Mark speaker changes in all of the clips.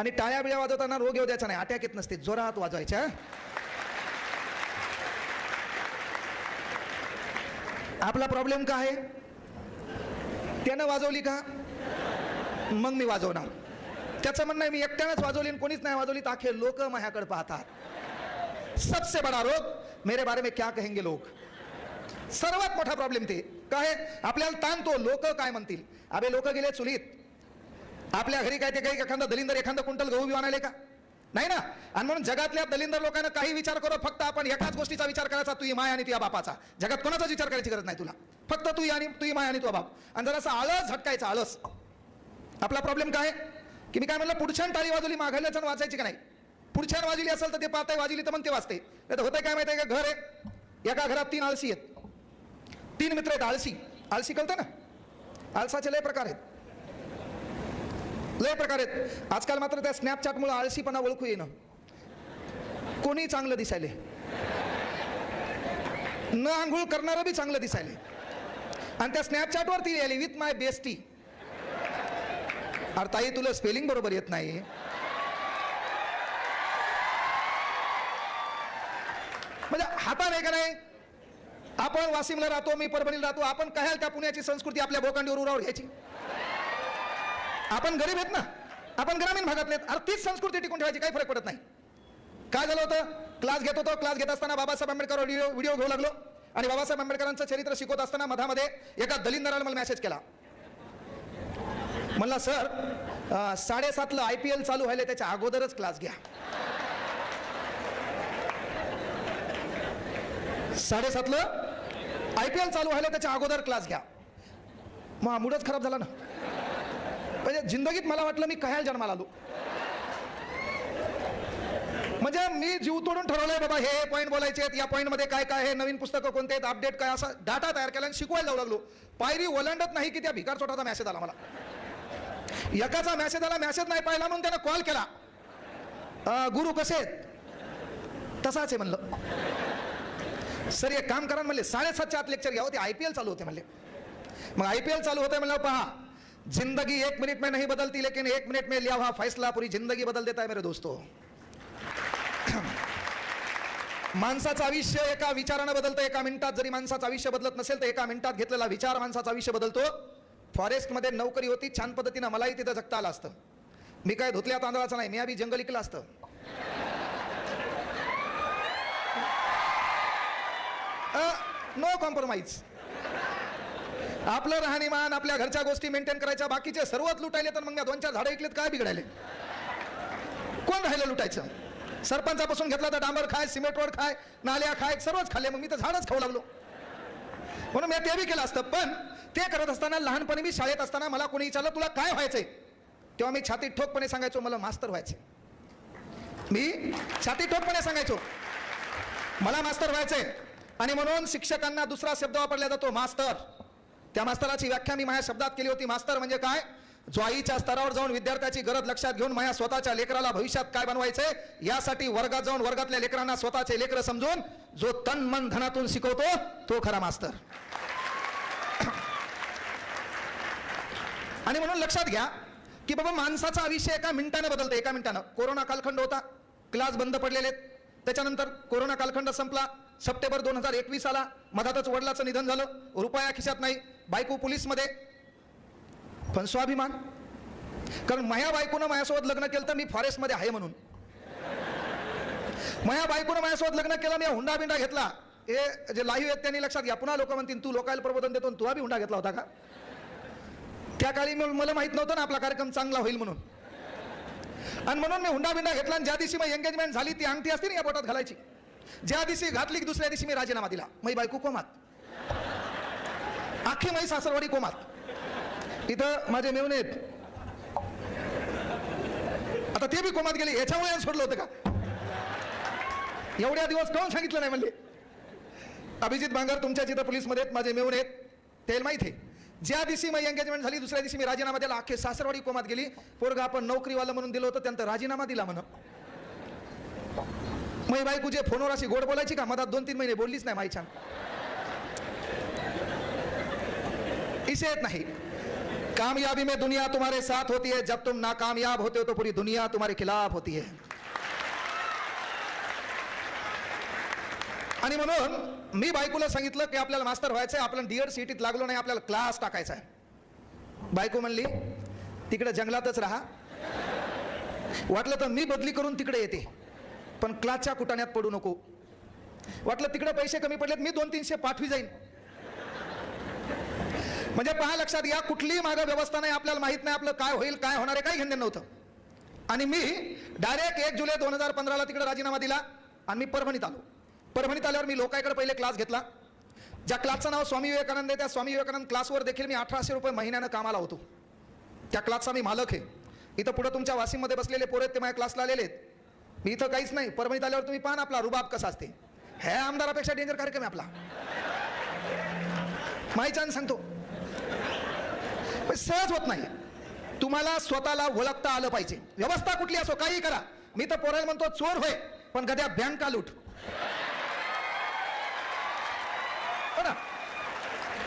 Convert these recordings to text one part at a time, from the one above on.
Speaker 1: आणि टाळ्या बिळ्या वाजवताना रोग येऊ द्यायचा नाही, अटॅक येत नसते, जोरात वाजवायच्या. आपला प्रॉब्लेम काय आहे? त्यानं वाजवली का मग मी वाजवणार. त्याचं म्हणणं आहे मी एकट्यानंच वाजवली आणि कोणीच नाही वाजवली तर अखे लोक माझ्याकडे पाहतात. सबसे बडा रोग मेरे बारे में क्या कहेंगे लोग. सर्वात मोठा प्रॉब्लेम ते काय आपल्याला ताणतो, लोक काय म्हणतील. अबे लोक गेले चुलीत, आपल्या घरी काय ते काही एखादा दलिंदर एखादा क्विंटल गहू बिवान आले का? नाही ना. आणि म्हणून जगातल्या दलिंदर लोकांना काही विचार करो, फक्त आपण एकाच गोष्टीचा विचार करायचा, तुझी माय आणि तुझ्या बापाचा. जगात कोणाचाच विचार करायची गरज नाही तुला, फक्त तुझी माय आणि तुझा बाप. आणि जरासा आळस झटकायचा, आळस. आपला प्रॉब्लेम काय की मी काय म्हणलं, पुढच्यान टाळी वाजवली माघारल्याच्या वाचायची का नाही. पुढच्यान वाजली असेल तर ते पाहताय, वाजली तर मग ते वाचते. नाही तर होतंय काय माहिती आहे का, घर आहे, एका घरात 3 आळशी आहेत, 3 मित्र आहेत. आळशी आळशी कळतं ना, आळसाचे लय प्रकार आहेत, लय प्रकार आहेत. आजकाल मात्र त्या स्नॅपचॅटमुळे आळशीपणा ओळखू येणं. कोणी चांगलं दिसायले, न आंघोळ करणारं बी चांगलं दिसायले, आणि त्या स्नॅपचॅटवरती लिहिली विथ माय बेस्टी. अरे ताई तुला स्पेलिंग बरोबर येत नाही. म्हणजे हाता नाही का नाही. आपण वाशिमला राहतो, मी परभणीला राहतो, आपण काय त्या पुण्याची संस्कृती आपल्या बोकांडीवर उरावर घ्यायची. आपण गरीब आहेत ना, आपण ग्रामीण भागातले आहेत. अरे तीच संस्कृती टिकून ठेवायची, काही फरक पडत नाही. काय झालं होतं, क्लास घेत होतो, क्लास घेत असताना बाबासाहेब आंबेडकर व्हिडिओ घेऊ लागलो, आणि बाबासाहेब आंबेडकरांचं चरित्र शिकवत असताना मधामध्ये एका दलिंदराला मला मेसेज केला. म्हणला सर 7:30ला IPL चालू व्हायला त्याच्या अगोदरच क्लास घ्या. 7:30ला IPL चालू व्हायला त्याच्या अगोदर क्लास घ्या. मग मूडच खराब झाला ना. म्हणजे जिंदगीत मला वाटलं मी काय जन्माला आलो. म्हणजे मी जीव तोडून ठरवलंय बाबा हे पॉईंट बोलायचे आहेत, या पॉईंटमध्ये काय काय आहे, नवीन पुस्तकं कोणते आहेत, अपडेट काय, असा डाटा तयार केला आणि शिकवायला जाऊ लागलो. पायरी ओलांडत नाही की त्या भिकार चोटाचा मेसेज आला मला. एकाचा मेसेज आला, मेसेज नाही पाहिला म्हणून त्यानं कॉल केला, गुरु कसे आहेत? तसाच आहे म्हणलं. सर एक काम करा म्हणले, 7:30च्या आत लेक्चर घ्या, ते IPL चालू होते म्हणले. मग IPL चालू होते म्हणलं, पहा जिंदगी 1 मिनट में नहीं बदलती, लेकिन 1 मिनट में लिया हुआ फैसला पूरी जिंदगी बदल देता है मेरे दोस्तों. माणसाचं आयुष्य एका विचारानं बदलतं. एका मिनिटात जरी माणसाचं आयुष्य बदलत नसेल तर एका मिनिटात घेतलेला विचार माणसाचं आयुष्य बदलतो. फॉरेस्टमध्ये नोकरी होती छान पद्धतीनं, मलाही तिथं जगता आलं असतं. मी काय धुतल्या तांदळाचं नाही, मी आधी जंगल इकलं असतं. No compromise. आपलं राहणीमान, आपल्या घरच्या गोष्टी मेंटेन करायच्या, बाकीचे सर्वच लुटायले. तर मग मी 2-4 झाडं ऐकलेत, काय बिघडायले? कोण राहिलं लुटायचं? सरपंचापासून घेतला तर डांबर खाय, सिमेंट रोड खाय, नाल्या खाय, सर्वच खाल्ले. मग मी तर झाडच खाऊ लागलो. म्हणून मी ते बी केलं असतं. पण ते करत असताना लहानपणी मी शाळेत असताना मला कोणी विचारलं तुला काय व्हायचंय, तेव्हा मी छातीत ठोकपणे सांगायचो मला मास्तर व्हायचे. मी छातीत ठोकपणे सांगायचो मला मास्तर व्हायचंय. आणि म्हणून शिक्षकांना दुसरा शब्द वापरला जातो, मास्तर. त्या मास्तराची व्याख्या मी माझ्या शब्दात केली होती. मास्तर म्हणजे काय, जो आईच्या स्तरावर जाऊन विद्यार्थ्याची गरज लक्षात घेऊन माझ्या स्वतःच्या लेकराला भविष्यात काय बनवायचंय यासाठी वर्गात जाऊन वर्गातल्या लेकरांना स्वतःचे लेकर समजून जो तन मन धनातून शिकवतो तो खरा मास्तर. आणि म्हणून लक्षात घ्या की बाबा माणसाचं आयुष्य एका मिनिटाने बदलतं, एका मिनिटानं. कोरोना कालखंड होता, क्लास बंद पडलेले. त्याच्यानंतर कोरोना कालखंड संपला, सप्टेंबर 2021 आला. मधातच वडिलाचं निधन झालं, रुपया खिशात नाही, बायको पोलीसमध्ये. पण स्वाभिमान, कारण माझ्या बायकोनं माझ्यासोबत लग्न केलं तर मी फॉरेस्टमध्ये आहे म्हणून. माझ्या बायकोनं माझ्यासोबत लग्न केलं, मी हुंडा बिंडा घेतला. हे जे लाईव्ह आहेत त्यांनी लक्षात घ्या. पुन्हा लोक म्हणतील तू लोकायला प्रबोधन देतो, तू बी हुंडा घेतला होता का? त्या काळी मला माहित नव्हतं ना आपला कार्यक्रम चांगला होईल म्हणून. आणि म्हणून मी हुंडा बिंडा घेतला. आणि ज्या दिवशी मग एंगेजमेंट झाली ती अंगठी असते ना या बोटात घालायची, ज्या दिवशी घातली की दुसऱ्या दिवशी मी राजीनामा दिला. मै बायको कोमात, आखी मै सासरवाडी कोमात. इथं माझे मेवणे आहेत, आता ते बी कोमात गेले. याच्यामुळे सोडलं होतं का? एवढ्या दिवस कोण सांगितलं नाही म्हणले. अभिजित बांगर तुमच्या जिथं पोलीसमध्ये आहेत, माझे मेवणे आहेत, त्याला माहिती आहे. ज्या दिवशी मग एंगेजमेंट झाली दुसऱ्या दिवशी मी राजीनामा दिला. अख्खे सासरवाडी कोमात गेली. पोरगा आपण नोकरीवाला म्हणून दिलं होतं, त्यांचा राजीनामा दिला म्हणून. मै बायको जे फोनवर अशी गोड बोलायची का, मधात 2-3 महिने बोललीच नाही माई छान. इसे येत नाही. कामयाबी में दुनिया तुम्हारे साथ होती है, जब तुम नाकामयाब होते हो तो पूरी दुनिया तुम्हारे खिलाफ होती है. आणि म्हणून मी बायकोला सांगितलं की आपल्याला मास्टर व्हायचंय, आपण डीएड सीटीत लागलो नाही, आपल्याला क्लास टाकायचा आहे. बायको म्हणली तिकडे जंगलातच राहा, वाटलं तर मी बदली करून तिकडे येते, पण क्लासच्या कुटाण्यात पडू नको. वाटलं तिकडे पैसे कमी पडलेत, मी 200-300 पाठवी जाईन. म्हणजे पहा, लक्षात घ्या, कुठलीही मागे व्यवस्था नाही, आपल्याला माहित नाही आपलं काय होईल, काय होणार आहे, काही घेणं नव्हतं. आणि मी डायरेक्ट 1 जुलै 2015ला तिकडे राजीनामा दिला आणि मी परभणीत आलो. परभणीत आल्यावर मी लोकांकडे पहिले क्लास घेतला. ज्या क्लासचं नाव स्वामी विवेकानंद आहे, त्या स्वामी विवेकानंद क्लासवर देखील मी 1800 रुपये महिन्यानं कामाला होतो. त्या क्लासचा मी मालक आहे. इथं पुढे तुमच्या वाशिममध्ये बसलेले पोरं आहेत, ते माझ्या क्लासला आलेले आहेत. मी इथं काहीच नाही. परभणीत आल्यावर तुम्ही पाहा ना आपला रुबाब कसा असते. हे आमदारापेक्षा डेंजर कार्यक्रम आहे आपला, माहिती सांगतो. सहज होत नाही. तुम्हाला स्वतःला ओळखता आलं पाहिजे. व्यवस्था कुठली असो, काही करा. मी तर पोरायला म्हणतो चोर होय, पण गद्या बँका लूट,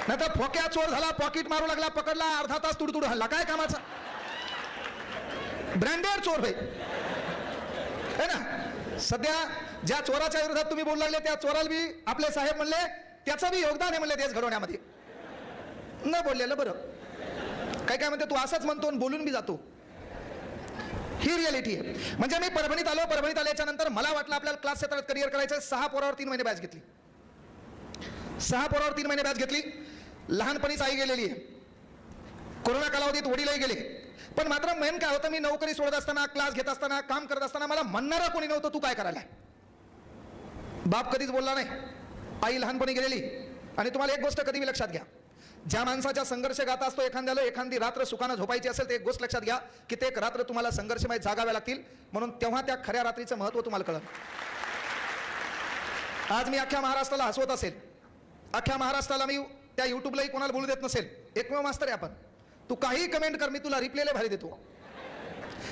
Speaker 1: नाही तर फोक्या चोर झाला, पॉकेट मारू लागला, पकडला, अर्धा तास तुडतुड हल्ला, काय कामाचा. ब्रँडेड चोर होय है ना. सध्या ज्या चोराच्या विरोधात तुम्ही बोलू लागले, त्या चोराला बी आपले साहेब म्हणले त्याचं बी योगदान आहे म्हणले देश घडवण्यामध्ये. न बोललेलं बरं. काय काय म्हणते, तू असंच म्हणतो आणि बोलून बी जातो. ही रियालिटी आहे. म्हणजे मी परभणीत आलो. परभणीत आल्याच्या नंतर मला वाटलं आपल्याला क्लास क्षेत्रात करिअर करायचं. 6 पोरावर 3 महिने बॅच घेतली. 6 पोरावर 3 महिने बॅच घेतली. लहानपणीच आई गेलेली आहे. कोरोना कालावधीत वडीलही गेले. पण मात्र मेन काय होतं, मी नोकरी सोडत असताना, क्लास घेत असताना, काम करत असताना मला म्हणणारा कोणी नव्हतं तू काय करायला. बाप कधीच बोलला नाही. आई लहानपणी गेलेली. आणि तुम्हाला एक गोष्ट कधी लक्षात घ्या, ज्या माणसाच्या संघर्ष गाता असतो, एखाद्याला एखादी रात्र सुखानं झोपायची असेल तर एक गोष्ट लक्षात घ्या की ते एक रात्र तुम्हाला संघर्षमय जागाव्या लागतील. म्हणून तेव्हा त्या खऱ्या रात्रीचं महत्व तुम्हाला कळलं. आज मी अख्ख्या महाराष्ट्राला हसवत असेल, अख्ख्या महाराष्ट्राला मी त्या युट्यूबलाही कोणाला बोलू देत नसेल. एकमेव मास्तर आहे आपण. तू काही कमेंट कर, मी तुला रिप्लायला भारी देतो.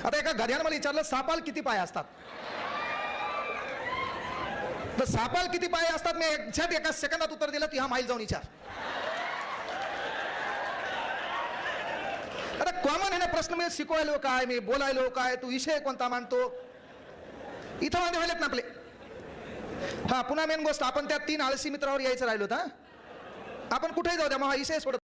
Speaker 1: आता एका गध्यानं मला विचारलं सापाल किती पाय असतात, तर सापाल किती पाय असतात मी एक्झॅक्ट एका सेकंदात उत्तर दिलं की हा माईल जाऊन विचार. आता कॉमन आहे ना प्रश्न. मी शिकवायलो काय, मी बोलायलो काय, तू विषय कोणता मानतो, इथं मध्ये व्हायलेत ना आपले. हा पुन्हा मेन गोष्ट, आपण त्या 3 आळशी मित्रावर यायचं राहिलो. आपण कुठेही जाऊ द्या, मग हा विषय सोडत